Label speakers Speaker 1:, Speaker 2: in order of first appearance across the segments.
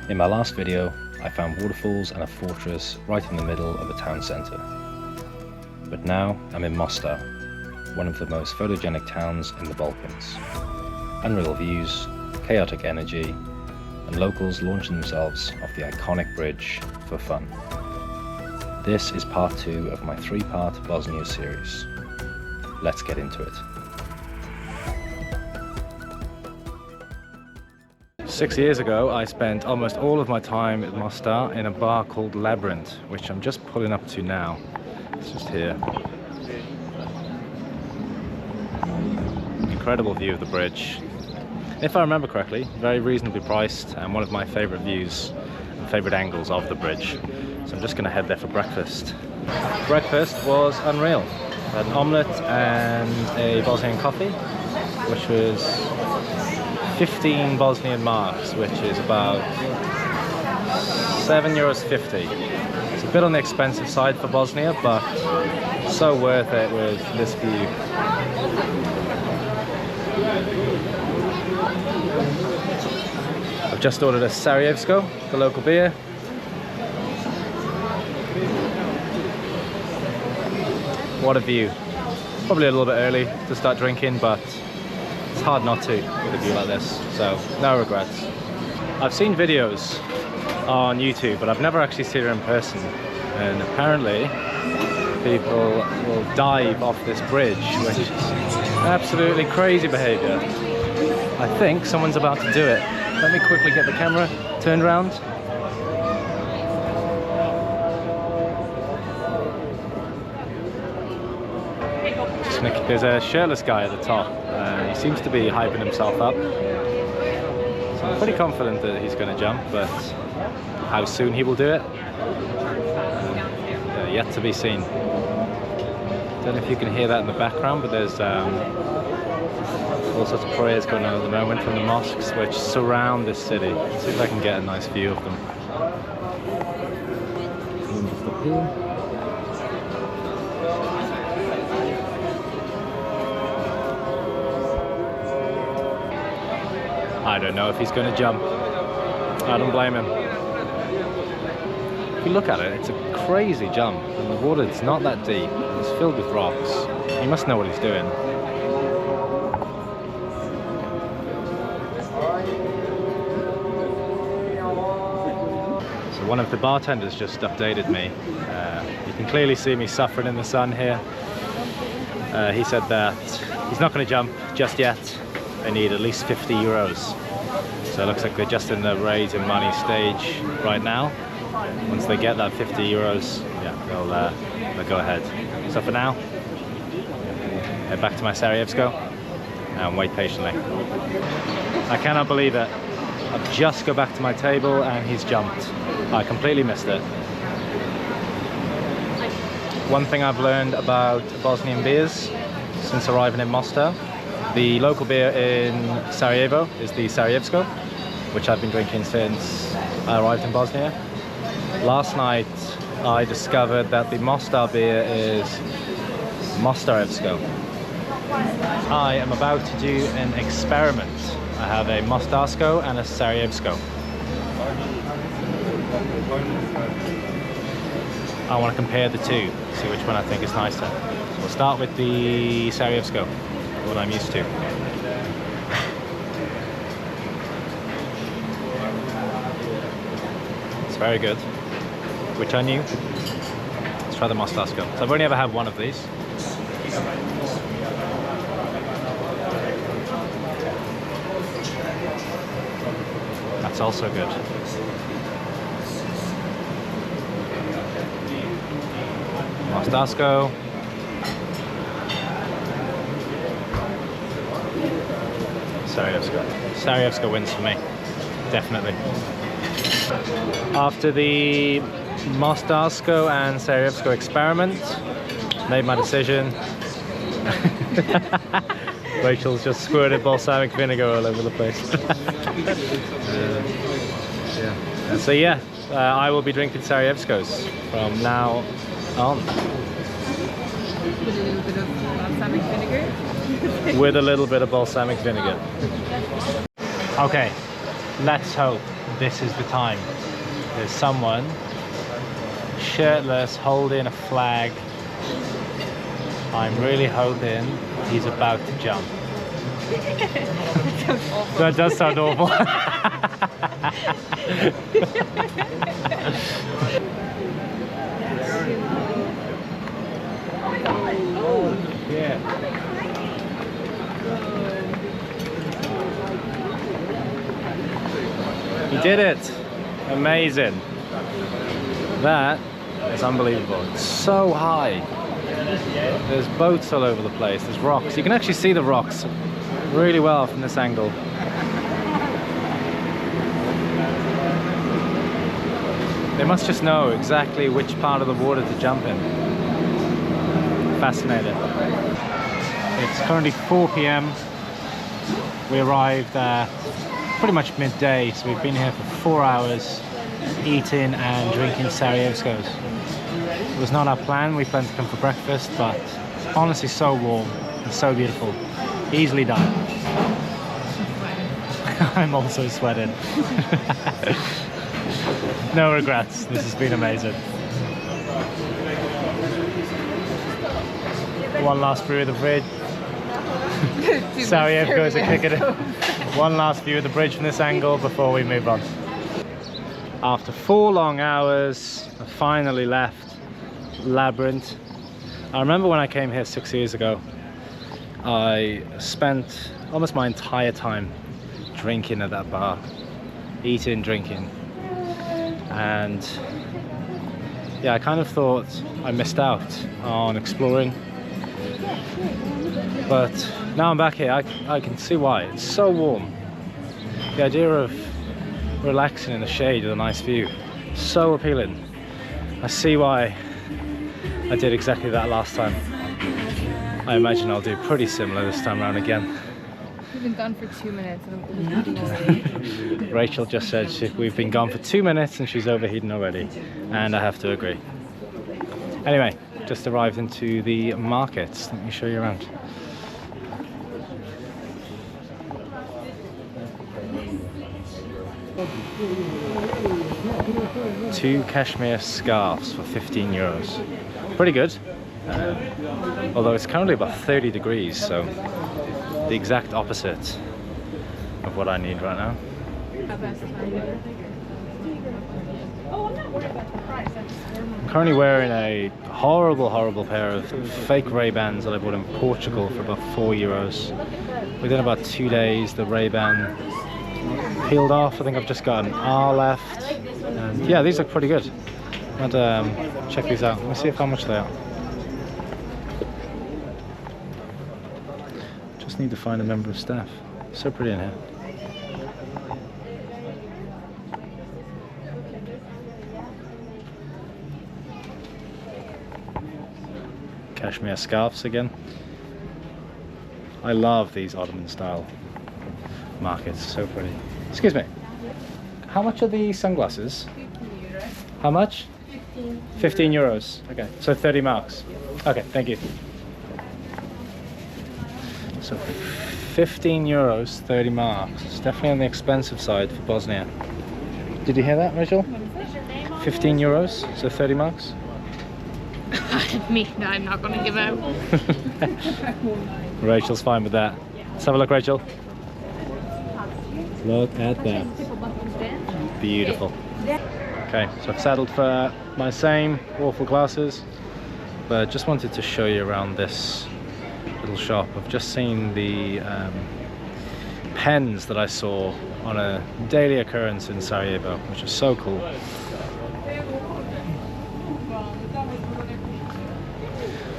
Speaker 1: In my last video, I found waterfalls and a fortress right in the middle of a town centre. But now I'm in Mostar, one of the most photogenic towns in the Balkans. Unreal views, chaotic energy, and locals launching themselves off the iconic bridge for fun. This is part 2 of my 3-part Bosnia series. Let's get into it. 6 years ago, I spent almost all of my time at Mostar in a bar called Labyrinth, which I'm just pulling up to now. It's just here. Incredible view of the bridge. If I remember correctly, very reasonably priced and one of my favourite views and favourite angles of the bridge. So I'm just going to head there for breakfast. Breakfast was unreal. I had an omelette and a Bosnian coffee, which was 15 Bosnian marks, which is about €7.50. It's a bit on the expensive side for Bosnia, but so worth it with this view. I've just ordered a Sarajevsko, the local beer. What a view. Probably a little bit early to start drinking, but it's hard not to with a view like this, so no regrets. I've seen videos on YouTube, but I've never actually seen it in person. And apparently people will dive off this bridge, which is absolutely crazy behaviour. I think someone's about to do it. Let me quickly get the camera turned around. There's a shirtless guy at the top. He seems to be hyping himself up. So I'm pretty confident that he's going to jump, but how soon he will do it, yet to be seen. Don't know if you can hear that in the background, but there's all sorts of prayers going on at the moment from the mosques which surround this city. Let's see if I can get a nice view of them. Just up here. I don't know if he's going to jump. I don't blame him. If you look at it, it's a crazy jump, and the water is not that deep. It's filled with rocks. He must know what he's doing. So one of the bartenders just updated me. You can clearly see me suffering in the sun here. He said that he's not going to jump just yet. They need at least €50. So it looks like they're just in the raising money stage right now. Once they get that €50, yeah, they'll go ahead. So for now, head back to my Sarajevsko and wait patiently. I cannot believe it. I've just got back to my table and he's jumped. I completely missed it. One thing I've learned about Bosnian beers since arriving in Mostar: the local beer in Sarajevo is the Sarajevsko, which I've been drinking since I arrived in Bosnia. Last night I discovered that the Mostar beer is Mostarevsko. I am about to do an experiment. I have a Mostarsko and a Sarajevsko. I want to compare the two, see which one I think is nicer. So we'll start with the Sarajevsko, what I'm used to. It's very good, which I knew. Let's try the Mostarsko. So I've only ever had one of these. That's also good. Mostarsko. Sarajevsko. Sarajevsko wins for me, definitely. After the Mostarsko and Sarajevsko experiment, made my decision. Rachel's just squirted balsamic vinegar all over the place. Yeah. So yeah, I will be drinking Sarajevskos from now on. With a little bit of balsamic vinegar. With a little bit of balsamic vinegar. Okay, let's hope this is the time. There's someone shirtless holding a flag. I'm really hoping he's about to jump. That does sound awful. Yeah. He did it! Amazing. That is unbelievable. It's so high. There's boats all over the place. There's rocks. You can actually see the rocks really well from this angle. They must just know exactly which part of the water to jump in. Fascinating. It's currently 4 p.m. We arrived at pretty much midday, so we've been here for 4 hours eating and drinking Sarajevskos. It was not our plan. We planned to come for breakfast, but honestly so warm and so beautiful. Easily done. I'm also sweating. No regrets. This has been amazing. One last view of the bridge. Sarajevskos are kicking it. One last view of the bridge from this angle before we move on. After 4 long hours, I finally left Labyrinth. I remember when I came here 6 years ago, I spent almost my entire time drinking at that bar, eating, drinking, and yeah, I kind of thought I missed out on exploring, but now I'm back here, I can see why. It's so warm. The idea of relaxing in the shade with a nice view, so appealing. I see why I did exactly that last time. I imagine I'll do pretty similar this time around again.
Speaker 2: We've been gone for 2 minutes and I'm overheating already.
Speaker 1: Rachel just said we've been gone for 2 minutes and she's overheating already, and I have to agree. Anyway, just arrived into the markets. Let me show you around. Two cashmere scarves for 15 euros. Pretty good. Although it's currently about 30 degrees, so the exact opposite of what I need right now. I'm currently wearing a horrible pair of fake Ray-Bans that I bought in Portugal for about 4 euros. Within about 2 days, the Ray-Ban peeled off. I think I've just got an R left. And yeah, these look pretty good. I'll check these out. Let me see how much they are. Just need to find a member of staff. So pretty in here. Cashmere scarves again. I love these Ottoman style markets, so pretty. Excuse me, how much are the sunglasses?
Speaker 2: 15 euros.
Speaker 1: How much?
Speaker 2: 15.
Speaker 1: 15 euros. Okay, so 30 marks. Okay, thank you. So 15 euros, 30 marks. It's definitely on the expensive side for Bosnia. Did you hear that, Rachel? 15 euros, so 30 marks.
Speaker 2: Me, no, I'm not going to give out.
Speaker 1: Rachel's fine with that. Let's have a look, Rachel. Look at that. Beautiful. Okay, so I've settled for my same awful glasses, but just wanted to show you around this little shop. I've just seen the pens that I saw on a daily occurrence in Sarajevo, which is so cool.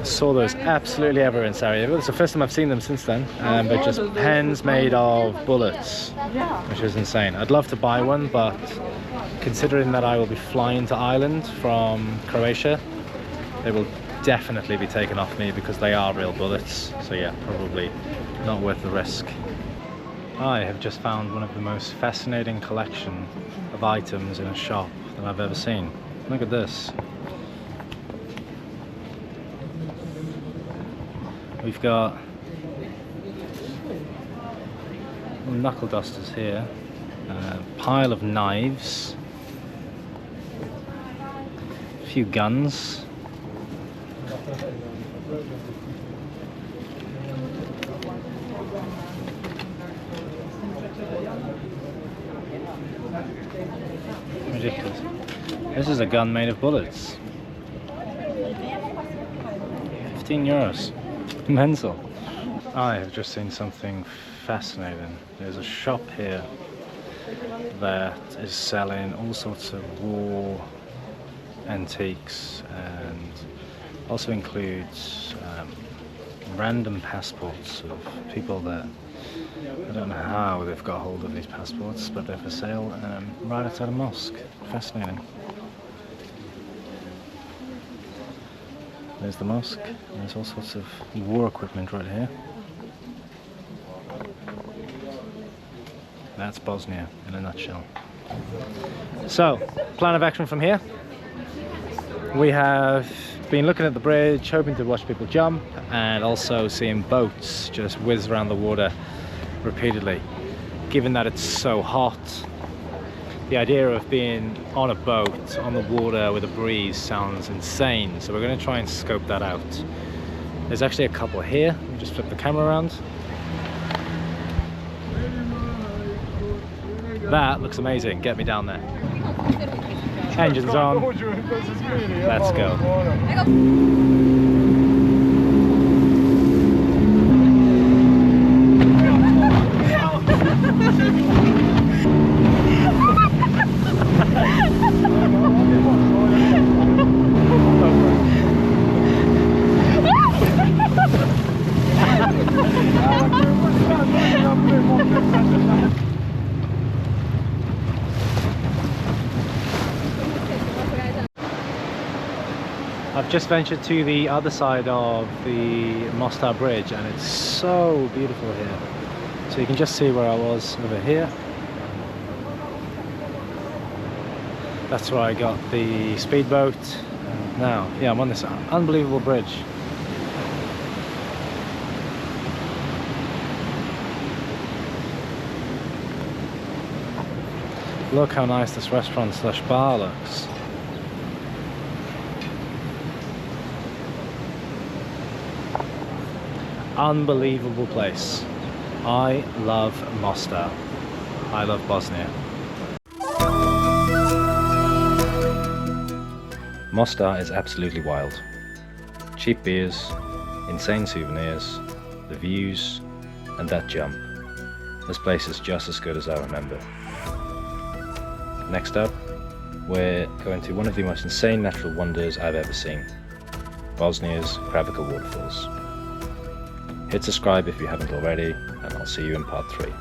Speaker 1: Saw those absolutely everywhere in Sarajevo. It's the first time I've seen them since then, but just pens made of bullets, which is insane. I'd love to buy one, but considering that I will be flying to Ireland from Croatia, they will definitely be taken off me because they are real bullets. So yeah, probably not worth the risk. I have just found one of the most fascinating collection of items in a shop that I've ever seen. Look at this. We've got knuckle dusters here. Pile of knives, a few guns. Ridiculous. This is a gun made of bullets. 15 euros. Mental. I have just seen something fascinating. There's a shop here that is selling all sorts of war antiques and also includes random passports of people that I don't know how they've got hold of these passports, but they're for sale right outside a mosque. Fascinating. There's the mosque. There's all sorts of war equipment right here. That's Bosnia in a nutshell. So, plan of action from here. We have been looking at the bridge, hoping to watch people jump, and also seeing boats just whiz around the water repeatedly. Given that it's so hot, the idea of being on a boat, on the water with a breeze sounds insane, so we're going to try and scope that out. There's actually a couple here. Let me just flip the camera around. That looks amazing. Get me down there. Engines on. Let's go. I've just ventured to the other side of the Mostar bridge and it's so beautiful here. So you can just see where I was over here. That's where I got the speedboat. Now, yeah, I'm on this unbelievable bridge. Look how nice this restaurant slash bar looks. Unbelievable place. I love Mostar. I love Bosnia. Mostar is absolutely wild. Cheap beers, insane souvenirs, the views, and that jump. This place is just as good as I remember. Next up, we're going to one of the most insane natural wonders I've ever seen. Bosnia's Kravica Waterfalls. Hit subscribe if you haven't already, and I'll see you in part 3.